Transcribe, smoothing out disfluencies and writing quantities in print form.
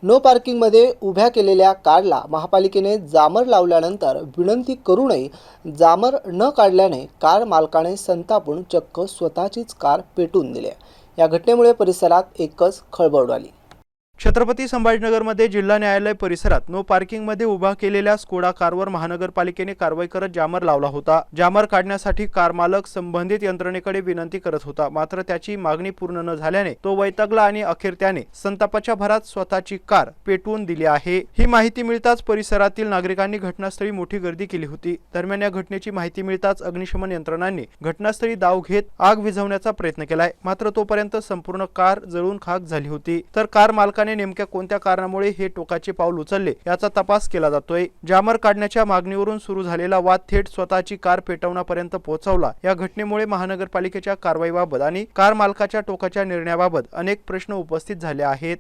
No पार्किंगमध्ये उभ्या केलेल्या कारला महापालिकेने जामर लावल्यानंतर विनंती करूनही जामर न काढल्याने कार मालकाने संतापून चक्क स्वतःचीच कार पेटवून दिली. या घटनेमुळे परिसरात एकच खळबळ उडाली. छत्रपती संभाजीनगरमध्ये जिल्हा न्यायालय परिसरात नो पार्किंगमध्ये उभा केलेल्या स्कोडा कारवर महानगरपालिकेने कारवाई करत जामर लावला होता. जामर काढण्यासाठी कार मालक संबंधित यंत्रणेकडे विनंती करत होता, मात्र त्याची मागणी पूर्ण न झाल्याने तो वैतागला आणि अखेर त्याने संतापाच्या भरात स्वतःची कार पेटवून दिली आहे. ही माहिती मिळताच परिसरातील नागरिकांनी घटनास्थळी मोठी गर्दी केली होती. दरम्यान या घटनेची माहिती मिळताच अग्निशमन यंत्रणांनी घटनास्थळी धाव घेत आग विझवण्याचा प्रयत्न केलाय, मात्र तोपर्यंत संपूर्ण कार जळून खाक झाली होती. तर कार मालकाने नेमक्या कोणत्या कारणामुळे हे टोकाचे पाऊल उचलले याचा तपास केला जातोय. जामर काढण्याच्या मागणीवरून सुरू झालेला वाद थेट स्वतःची कार पेटवण्यापर्यंत पोहोचवला. या घटनेमुळे महानगरपालिकेच्या कारवाईबाबत आणि कार मालकाच्या टोकाच्या निर्णयाबाबत अनेक प्रश्न उपस्थित झाले आहेत.